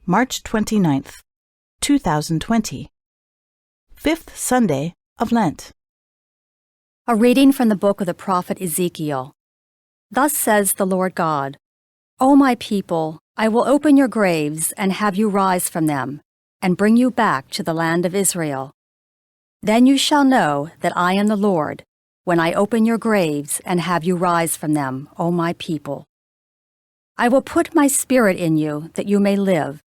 March 29th, 2020. Fifth Sunday of Lent. A reading from the book of the prophet Ezekiel. Thus says the Lord God, O my people, I will open your graves and have you rise from them, and bring you back to the land of Israel. Then you shall know that I am the Lord, when I open your graves and have you rise from them, O my people. I will put my spirit in you that you may live,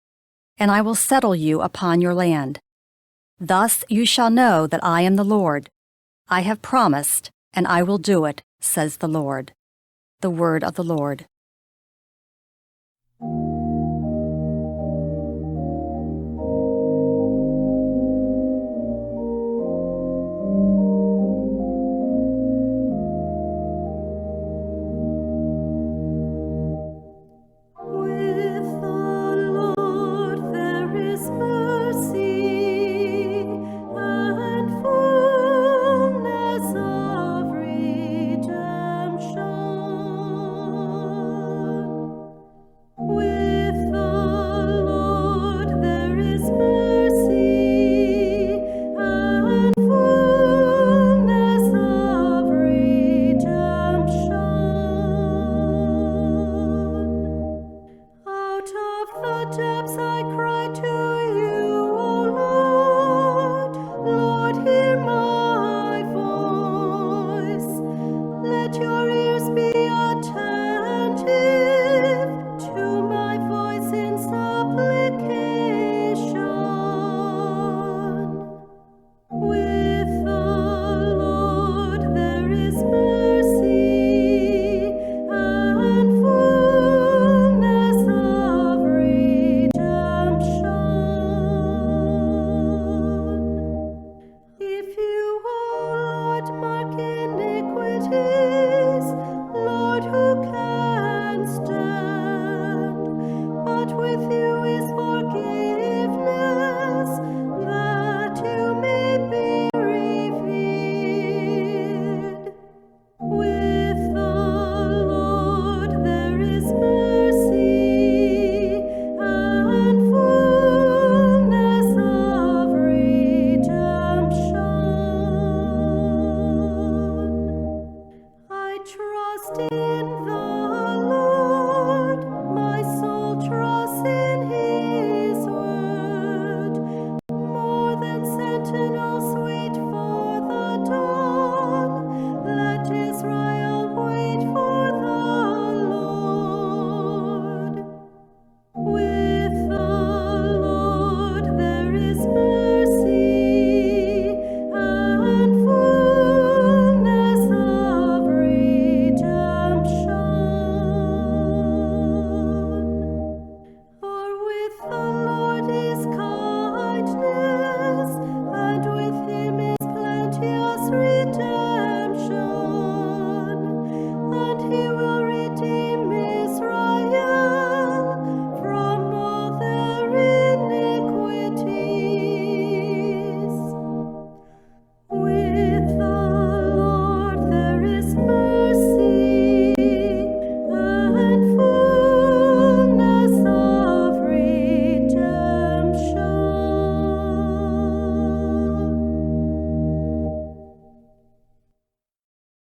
and I will settle you upon your land. Thus you shall know that I am the Lord. I have promised, and I will do it, says the Lord. The word of the Lord.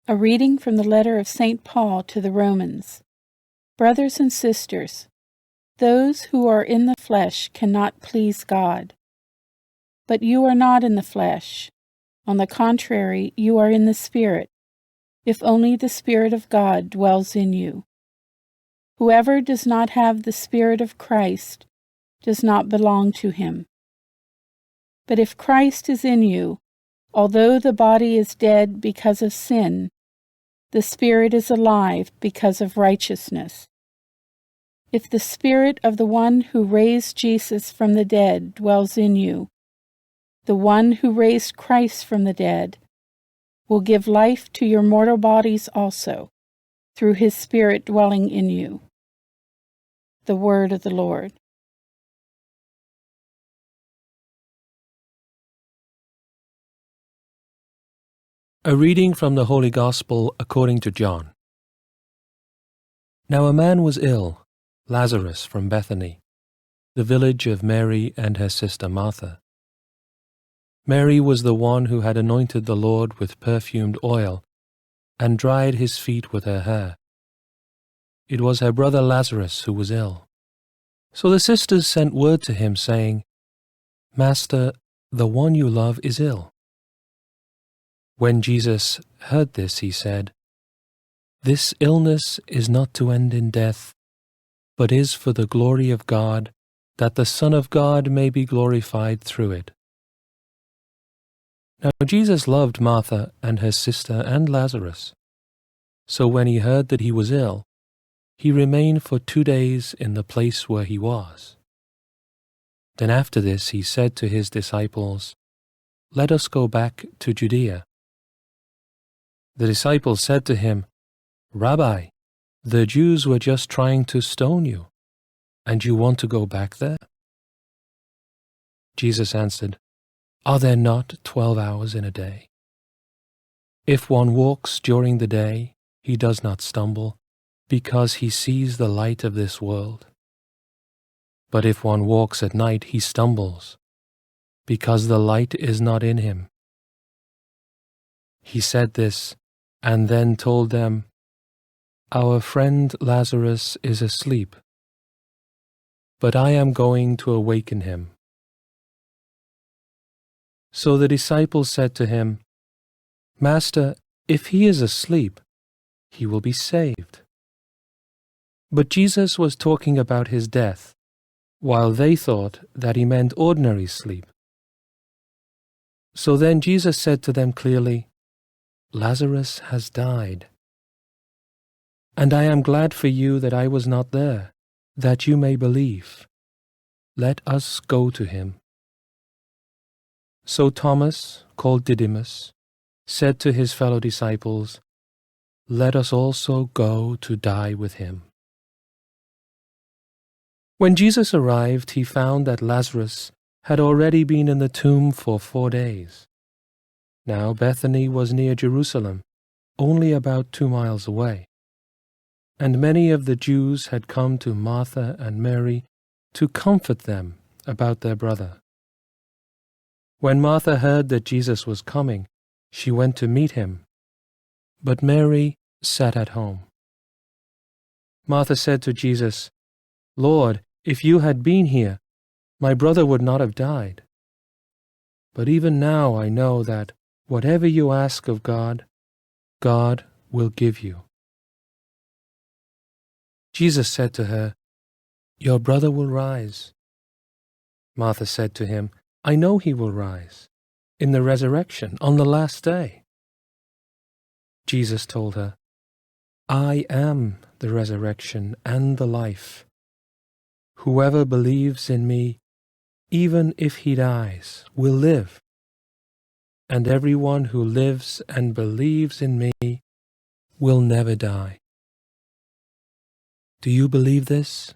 A reading from the letter of St. Paul to the Romans. Brothers and sisters, those who are in the flesh cannot please God. But you are not in the flesh. On the contrary, you are in the Spirit, if only the Spirit of God dwells in you. Whoever does not have the Spirit of Christ does not belong to him. But if Christ is in you, although the body is dead because of sin, the Spirit is alive because of righteousness. If the Spirit of the one who raised Jesus from the dead dwells in you, the one who raised Christ from the dead will give life to your mortal bodies also, through his Spirit dwelling in you. The word of the Lord. A reading from the Holy Gospel according to John. Now a man was ill, Lazarus from Bethany, the village of Mary and her sister Martha. Mary was the one who had anointed the Lord with perfumed oil and dried his feet with her hair. It was her brother Lazarus who was ill. So the sisters sent word to him, saying, "Master, the one you love is ill." When Jesus heard this, he said, "This illness is not to end in death, but is for the glory of God, that the Son of God may be glorified through it." Now Jesus loved Martha and her sister and Lazarus. So when he heard that he was ill, he remained for 2 days in the place where he was. Then after this he said to his disciples, "Let us go back to Judea." The disciples said to him, "Rabbi, the Jews were just trying to stone you, and you want to go back there?" Jesus answered, "Are there not 12 hours in a day? If one walks during the day, he does not stumble, because he sees the light of this world. But if one walks at night, he stumbles, because the light is not in him." He said this, and then told them, "Our friend Lazarus is asleep, but I am going to awaken him." So the disciples said to him, "Master, if he is asleep, he will be saved." But Jesus was talking about his death, while they thought that he meant ordinary sleep. So then Jesus said to them clearly, "Lazarus has died. And I am glad for you that I was not there, that you may believe. Let us go to him." So Thomas, called Didymus, said to his fellow disciples, "Let us also go to die with him." When Jesus arrived, he found that Lazarus had already been in the tomb for 4 days. Now Bethany was near Jerusalem, only about 2 miles away, and many of the Jews had come to Martha and Mary to comfort them about their brother. When Martha heard that Jesus was coming, she went to meet him, but Mary sat at home. Martha said to Jesus, "Lord, if you had been here, my brother would not have died. But even now I know that whatever you ask of God, God will give you." Jesus said to her, "Your brother will rise." Martha said to him, "I know he will rise, in the resurrection, on the last day." Jesus told her, "I am the resurrection and the life. Whoever believes in me, even if he dies, will live. And everyone who lives and believes in me will never die. Do you believe this?"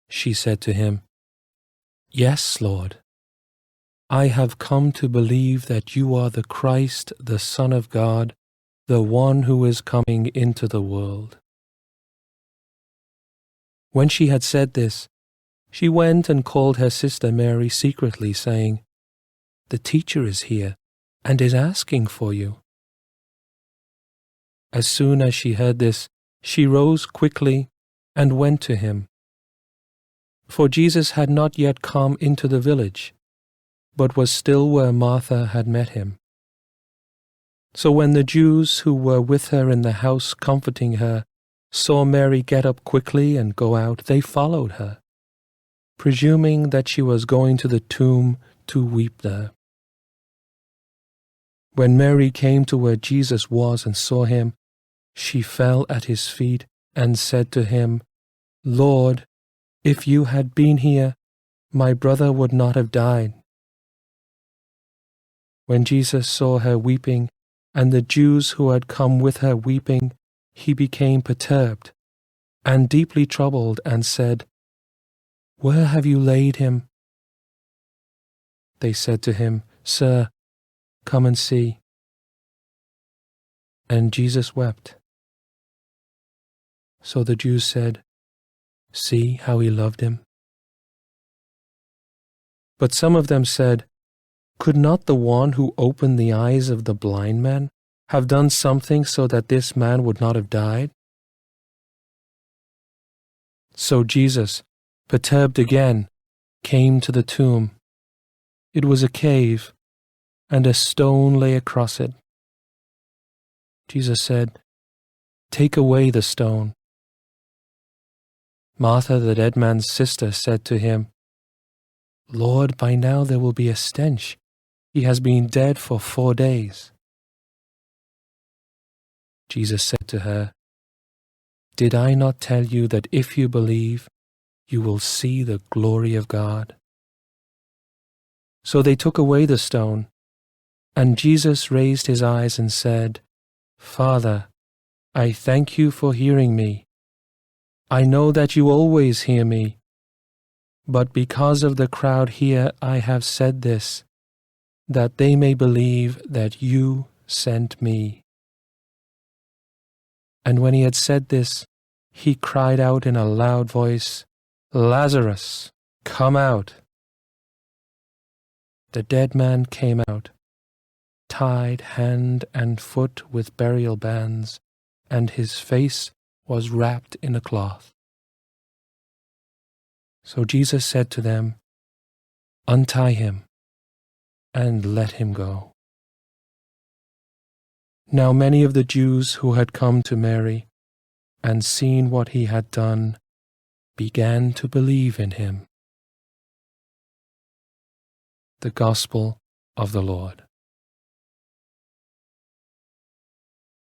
She said to him, "Yes, Lord. I have come to believe that you are the Christ, the Son of God, the one who is coming into the world." When she had said this, she went and called her sister Mary secretly, saying, "The teacher is here and is asking for you." As soon as she heard this, she rose quickly and went to him. For Jesus had not yet come into the village, but was still where Martha had met him. So when the Jews who were with her in the house comforting her saw Mary get up quickly and go out, they followed her, presuming that she was going to the tomb to weep there. When Mary came to where Jesus was and saw him, she fell at his feet and said to him, "Lord, if you had been here, my brother would not have died." When Jesus saw her weeping, and the Jews who had come with her weeping, he became perturbed and deeply troubled and said, "Where have you laid him?" They said to him, "Sir, come and see." And Jesus wept. So the Jews said, See how he loved him." But some of them said, "Could not the one who opened the eyes of the blind man have done something so that this man would not have died?" So Jesus, perturbed again, came to the tomb. It was a cave, and a stone lay across it. Jesus said, "Take away the stone." Martha, the dead man's sister, said to him, "Lord, by now there will be a stench. He has been dead for 4 days." Jesus said to her, "Did I not tell you that if you believe, you will see the glory of God?" So they took away the stone, and Jesus raised his eyes and said, "Father, I thank you for hearing me. I know that you always hear me, but because of the crowd here I have said this, that they may believe that you sent me." And when he had said this, he cried out in a loud voice, "Lazarus, come out." The dead man came out, tied hand and foot with burial bands, and his face was wrapped in a cloth. So Jesus said to them, "Untie him and let him go." Now many of the Jews who had come to Mary and seen what he had done began to believe in him. The Gospel of the Lord.